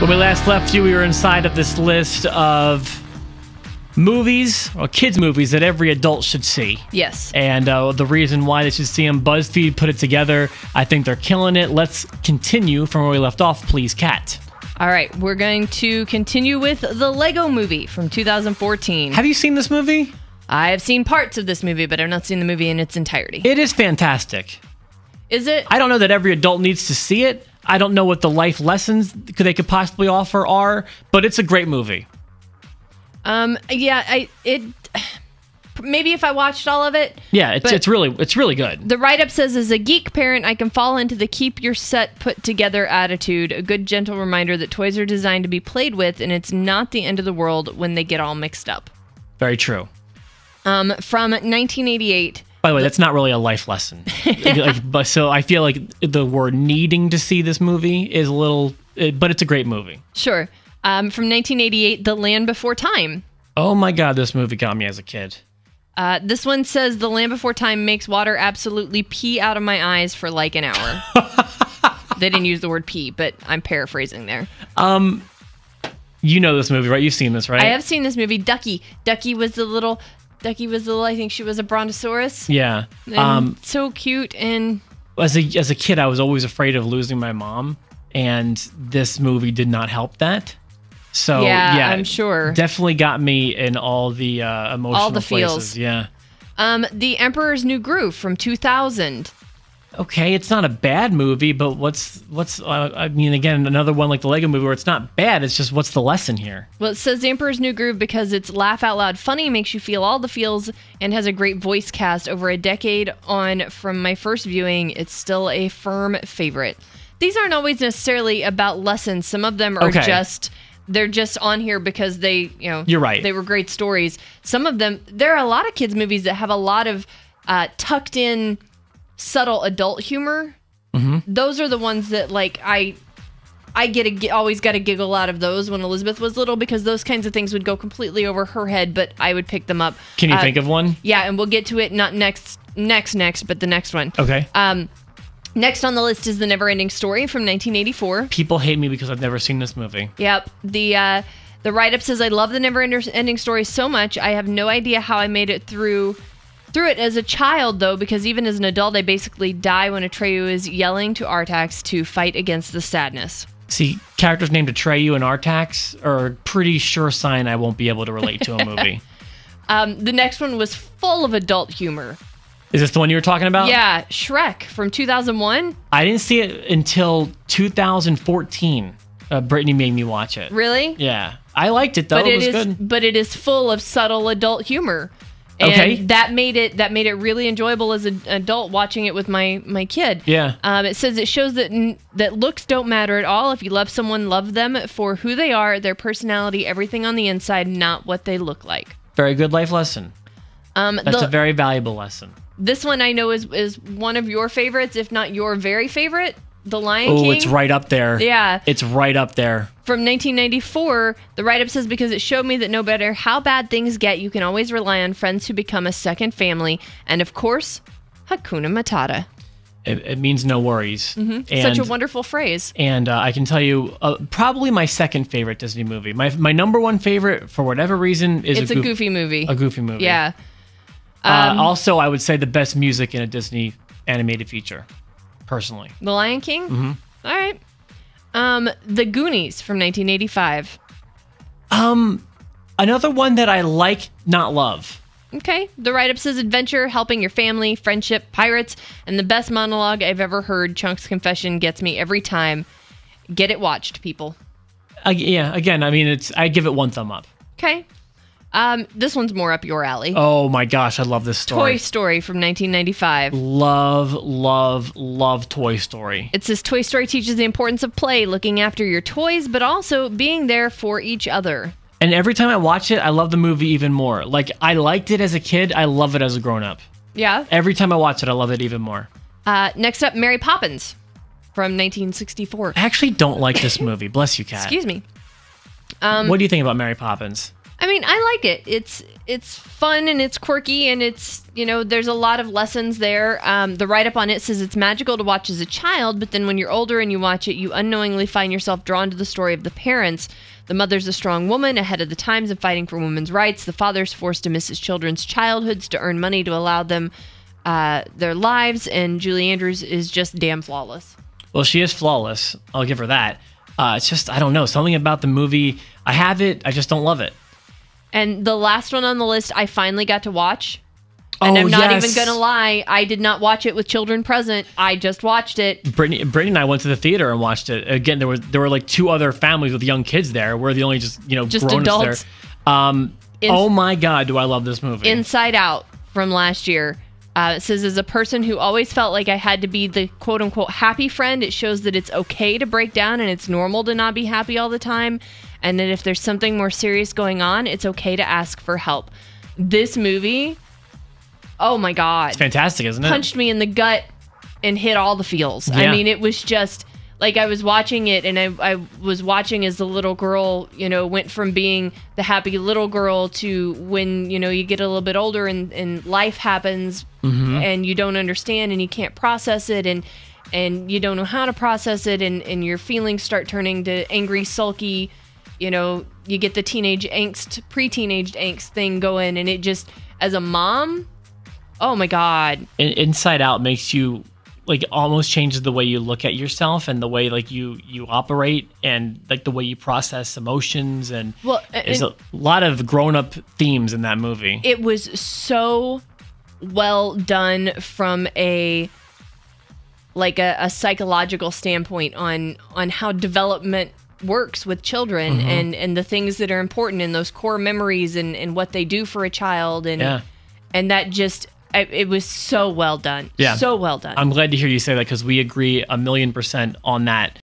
When we last left you, we were inside of this list of movies, or kids' movies, that every adult should see. Yes. And the reason why they should see them, BuzzFeed put it together. I think they're killing it. Let's continue from where we left off, please, Kat. All right, we're going to continue with the Lego Movie from 2014. Have you seen this movie? I have seen parts of this movie, but I've not seen the movie in its entirety. It is fantastic. Is it? I don't know that every adult needs to see it. I don't know what the life lessons they could possibly offer are, but it's a great movie. Yeah, maybe if I watched all of it. Yeah, it's really good. The write-up says, as a geek parent, I can fall into the keep your set put together attitude, a good gentle reminder that toys are designed to be played with, and it's not the end of the world when they get all mixed up. Very true. From 1988. By the way, that's not really a life lesson. So I feel like the word needing to see this movie is a little, but it's a great movie. Sure. From 1988, The Land Before Time. Oh my God, this movie got me as a kid. This one says, The Land Before Time makes water absolutely pee out of my eyes for like an hour. They didn't use the word pee, but I'm paraphrasing there. You know this movie, right? You've seen this, right? I have seen this movie. Ducky was the little, I think she was a brontosaurus. Yeah. So cute. And as a kid, I was always afraid of losing my mom, and this movie did not help that. So yeah, I'm sure. Definitely got me in all the emotional all the places. feels. Yeah. The Emperor's New Groove from 2000. Okay, it's not a bad movie, but what's I mean, again, another one like the Lego Movie where it's not bad, it's just what's the lesson here? Well, it says The Emperor's New Groove because it's laugh out loud funny, makes you feel all the feels, and has a great voice cast. Over a decade on from my first viewing, it's still a firm favorite. These aren't always necessarily about lessons. Some of them are they're just on here because they, You're right. They were great stories. Some of them, there are a lot of kids movies that have a lot of tucked in subtle adult humor. Mm-hmm. Those are the ones that like I always got a giggle out of those when Elizabeth was little, because those kinds of things would go completely over her head, but I would pick them up. Can you think of one? Yeah, and we'll get to it not next, but the next one. Okay. Next on the list is The Never-Ending Story from 1984. People hate me because I've never seen this movie. Yep. The write-up says, I love The Never-Ending Story so much. I have no idea how I made it through it as a child, though, because even as an adult, I basically die when Atreyu is yelling to Artax to fight against the sadness. See, characters named Atreyu and Artax are a pretty sure sign I won't be able to relate to a movie. The next one was full of adult humor. Is this the one you were talking about? Yeah, Shrek from 2001. I didn't see it until 2014. Brittany made me watch it. Really? Yeah. I liked it, though. It was good. But it is full of subtle adult humor. And that made it really enjoyable as an adult watching it with my kid. Yeah. It says it shows that looks don't matter at all. If you love someone, love them for who they are, their personality, everything on the inside, not what they look like. Very good life lesson. That's a very valuable lesson. This one I know is one of your favorites, if not your very favorite, The Lion King. Oh, it's right up there. Yeah. It's right up there. From 1994, the write-up says, because it showed me that no matter how bad things get, you can always rely on friends who become a second family. And of course, Hakuna Matata. It means no worries. Mm-hmm. Such a wonderful phrase. And I can tell you, probably my second favorite Disney movie. My number one favorite, for whatever reason, is a goofy movie. A goofy movie. Yeah. Also, I would say the best music in a Disney animated feature, personally. The Lion King? Mm-hmm. All right. The Goonies from 1985. Another one that I like, not love. Okay. The write-up says adventure, helping your family, friendship, pirates, and the best monologue I've ever heard. Chunk's confession gets me every time. Get it watched, people. Yeah, again, I mean, I give it one thumb up. Okay. This one's more up your alley. Oh my gosh, I love this story. Toy Story from 1995. Love Toy Story. It says Toy Story teaches the importance of play, looking after your toys, but also being there for each other. And every time I watch it, I love the movie even more. Like, I liked it as a kid, I love it as a grown-up. Yeah? Every time I watch it, I love it even more. Next up, Mary Poppins from 1964. I actually don't like this movie. Bless you, Kat. Excuse me. What do you think about Mary Poppins? I mean, I like it. It's fun and it's quirky and it's, there's a lot of lessons there. The write-up on it says it's magical to watch as a child, but then when you're older and you watch it, you unknowingly find yourself drawn to the story of the parents. The mother's a strong woman, ahead of the times and fighting for women's rights. The father's forced to miss his children's childhoods to earn money to allow them their lives, and Julie Andrews is just damn flawless. Well, she is flawless. I'll give her that. It's just, I don't know, something about the movie. I have it, I just don't love it. And the last one on the list, I finally got to watch. And I'm not even going to lie, I did not watch it with children present. I just watched it. Brittany and I went to the theater and watched it. Again, there were like 2 other families with young kids there. We're the only just grown-ups adults. There. Oh my God, do I love this movie. Inside Out from last year. It says, as a person who always felt like I had to be the quote-unquote happy friend, it shows that it's okay to break down and it's normal to not be happy all the time. And that if there's something more serious going on, it's okay to ask for help. This movie, oh my God. It's fantastic, isn't it? Punched me in the gut and hit all the feels. Yeah. I mean, it was just, like, I was watching it and I was watching as the little girl, went from being the happy little girl to when, you get a little bit older and life happens and you don't understand and you can't process it and you don't know how to process it and your feelings start turning to angry, sulky, you get the teenage angst, pre-teenaged angst thing going, and it just, as a mom, oh my God. Inside Out makes you, like, almost changes the way you look at yourself and the way, like, you operate and, like, the way you process emotions. And there's a lot of grown-up themes in that movie. It was so well done from a psychological standpoint on how development works with children and the things that are important and those core memories and what they do for a child and that just it was so well done. Yeah. So well done. I'm glad to hear you say that because we agree 1,000,000% on that.